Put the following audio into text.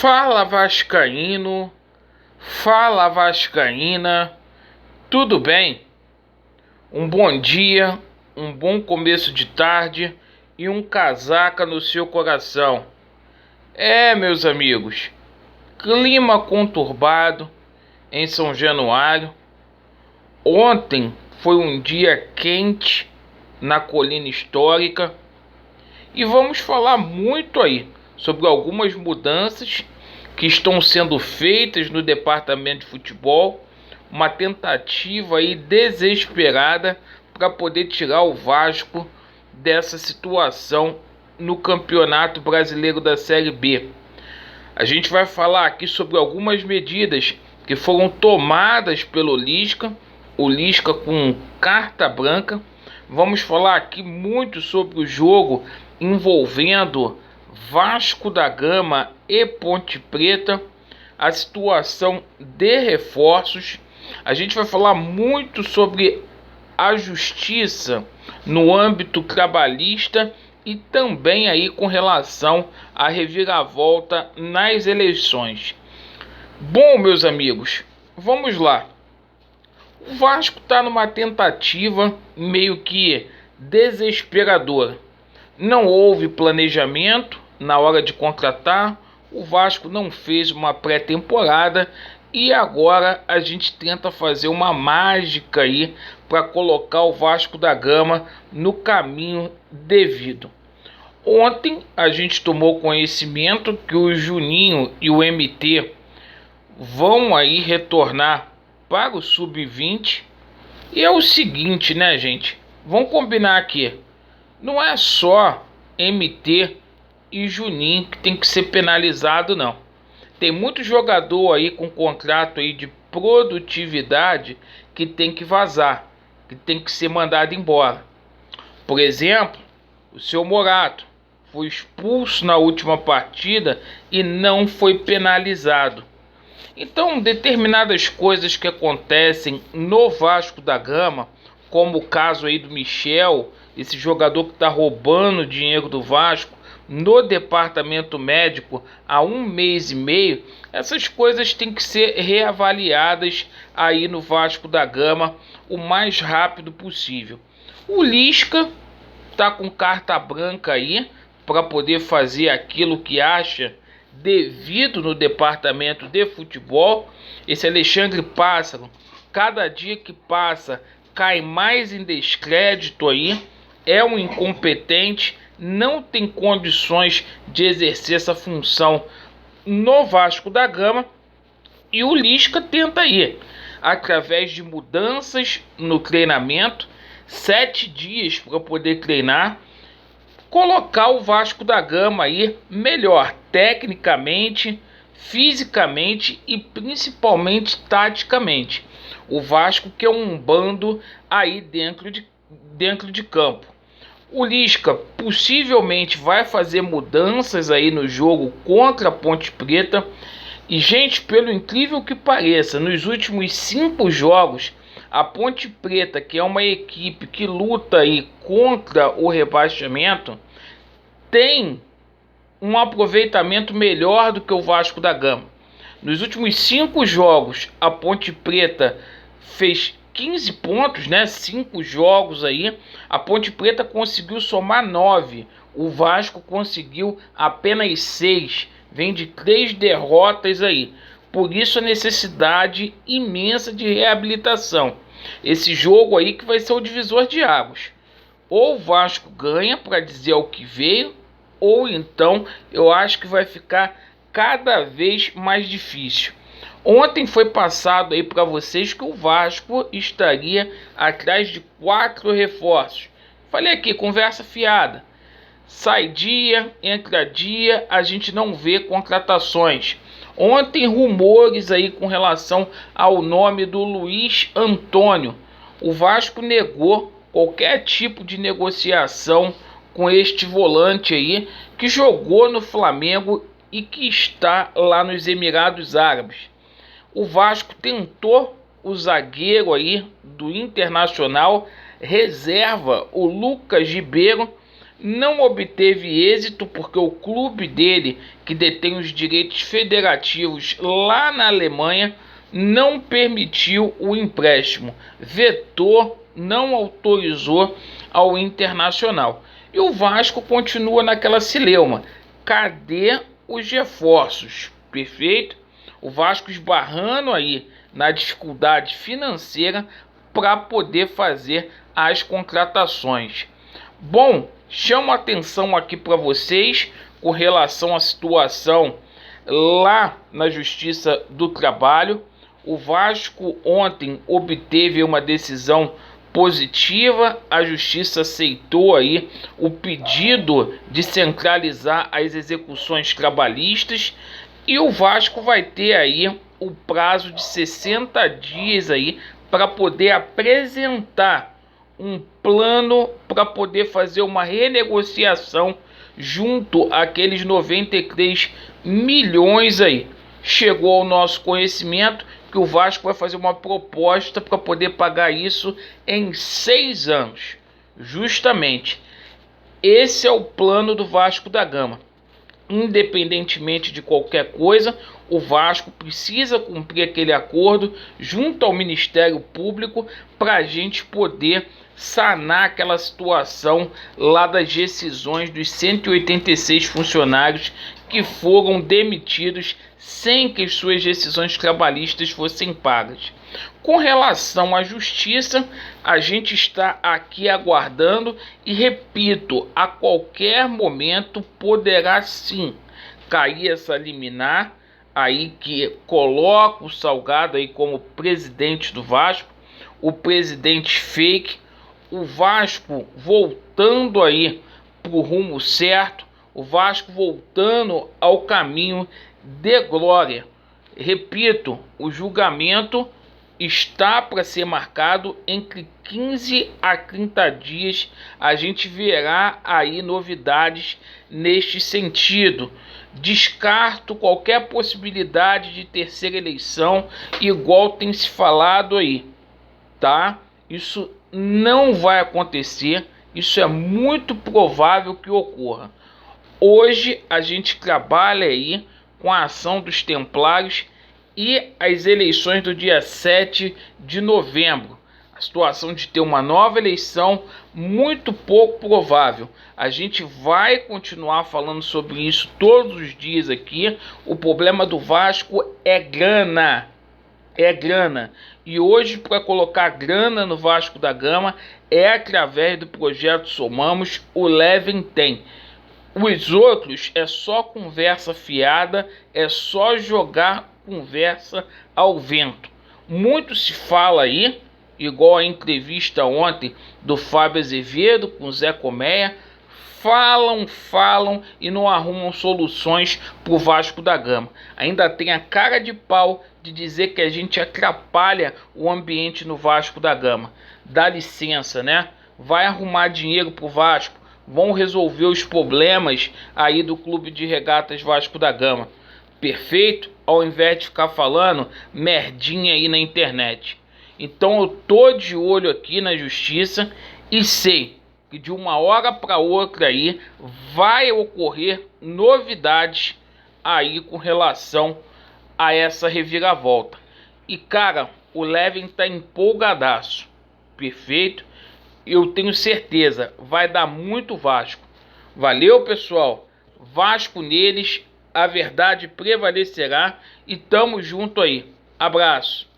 Fala Vascaíno, fala Vascaína, tudo bem? Um bom dia, um bom começo de tarde e um casaca no seu coração. Meus amigos, clima conturbado em São Januário. Ontem foi um dia quente na colina histórica e vamos falar muito aí sobre algumas mudanças que estão sendo feitas no departamento de futebol, uma tentativa aí desesperada para poder tirar o Vasco dessa situação no Campeonato Brasileiro da Série B. A gente vai falar aqui sobre algumas medidas que foram tomadas pelo Lisca, o Lisca com carta branca. Vamos falar aqui muito sobre o jogo envolvendo Vasco da Gama e Ponte Preta, a situação de reforços. A gente vai falar muito sobre a justiça no âmbito trabalhista e também aí com relação à reviravolta nas eleições. Bom, meus amigos, vamos lá. O Vasco está numa tentativa meio que desesperadora. Não houve planejamento na hora de contratar, o Vasco não fez uma pré-temporada e agora a gente tenta fazer uma mágica aí para colocar o Vasco da Gama no caminho devido. Ontem a gente tomou conhecimento que o Juninho e o MT vão aí retornar para o Sub-20. E é o seguinte, né, gente? Vamos combinar aqui. Não é só MT e Juninho que tem que ser penalizado, não. Tem muito jogador aí com contrato aí de produtividade que tem que vazar, que tem que ser mandado embora. Por exemplo, o seu Morato foi expulso na última partida e não foi penalizado. Então, determinadas coisas que acontecem no Vasco da Gama, como o caso aí do Michel, esse jogador que está roubando dinheiro do Vasco no departamento médico há 1 mês e meio, essas coisas têm que ser reavaliadas aí no Vasco da Gama o mais rápido possível. O Lisca está com carta branca aí para poder fazer aquilo que acha devido no departamento de futebol. Esse Alexandre Pássaro, cada dia que passa, cai mais em descrédito aí, é um incompetente, não tem condições de exercer essa função no Vasco da Gama, e o Lisca tenta aí, através de mudanças no treinamento, 7 dias para poder treinar, colocar o Vasco da Gama aí melhor tecnicamente, fisicamente e principalmente taticamente. O Vasco que é um bando aí dentro de campo. O Lisca possivelmente vai fazer mudanças aí no jogo contra a Ponte Preta. E, gente, pelo incrível que pareça, nos últimos 5 jogos, a Ponte Preta, que é uma equipe que luta aí contra o rebaixamento, tem um aproveitamento melhor do que o Vasco da Gama. Nos últimos 5 jogos, a Ponte Preta fez 15 pontos, né? 5 jogos aí. A Ponte Preta conseguiu somar 9. O Vasco conseguiu apenas 6. Vem de 3 derrotas aí. Por isso a necessidade imensa de reabilitação. Esse jogo aí que vai ser o divisor de águas. Ou o Vasco ganha para dizer o que veio, ou então eu acho que vai ficar cada vez mais difícil. Ontem foi passado aí para vocês que o Vasco estaria atrás de 4 reforços. Falei aqui, conversa fiada. Sai dia, entra dia, a gente não vê contratações. Ontem rumores aí com relação ao nome do Luiz Antônio. O Vasco negou qualquer tipo de negociação com este volante aí que jogou no Flamengo e que está lá nos Emirados Árabes. O Vasco tentou o zagueiro aí do Internacional, reserva, o Lucas Ribeiro, não obteve êxito porque o clube dele, que detém os direitos federativos lá na Alemanha, não permitiu o empréstimo, vetou, não autorizou ao Internacional. E o Vasco continua naquela celeuma. Cadê os reforços? Perfeito? O Vasco esbarrando aí na dificuldade financeira para poder fazer as contratações. Bom, chamo a atenção aqui para vocês com relação à situação lá na Justiça do Trabalho. O Vasco ontem obteve uma decisão positiva, a Justiça aceitou aí o pedido de centralizar as execuções trabalhistas e o Vasco vai ter aí o prazo de 60 dias aí para poder apresentar um plano para poder fazer uma renegociação junto àqueles 93 milhões aí. Chegou ao nosso conhecimento que o Vasco vai fazer uma proposta para poder pagar isso em 6 anos. Justamente, esse é o plano do Vasco da Gama. Independentemente de qualquer coisa, o Vasco precisa cumprir aquele acordo junto ao Ministério Público para a gente poder sanar aquela situação lá das rescisões dos 186 funcionários que foram demitidos sem que as suas rescisões trabalhistas fossem pagas. Com relação à justiça, a gente está aqui aguardando e, repito, a qualquer momento poderá sim cair essa liminar aí que coloca o Salgado aí como presidente do Vasco, o presidente fake, o Vasco voltando aí para o rumo certo, o Vasco voltando ao caminho de glória. Repito, o julgamento está para ser marcado entre 15 a 30 dias. A gente verá aí novidades neste sentido. Descarto qualquer possibilidade de terceira eleição, igual tem se falado aí, tá? Isso não vai acontecer, isso é muito provável que ocorra. Hoje a gente trabalha aí com a ação dos Templários e as eleições do dia 7 de novembro. A situação de ter uma nova eleição muito pouco provável. A gente vai continuar falando sobre isso todos os dias aqui. O problema do Vasco é grana. É grana. E hoje, para colocar grana no Vasco da Gama, é através do projeto Somamos, o Levin tem. Os outros é só conversa fiada, é só jogar conversa ao vento. Muito se fala aí, igual a entrevista ontem do Fábio Azevedo com o Zé Colmeia, falam e não arrumam soluções para o Vasco da Gama. Ainda tem a cara de pau de dizer que a gente atrapalha o ambiente no Vasco da Gama. Dá licença, né? Vai arrumar dinheiro para o Vasco, vão resolver os problemas aí do Clube de Regatas Vasco da Gama. Perfeito? Ao invés de ficar falando merdinha aí na internet. Então eu tô de olho aqui na justiça e sei que de uma hora para outra aí vai ocorrer novidades aí com relação a essa reviravolta. E cara, o Levin tá empolgadaço. Perfeito? Eu tenho certeza, vai dar muito Vasco. Valeu, pessoal. Vasco neles, a verdade prevalecerá e tamo junto aí. Abraço.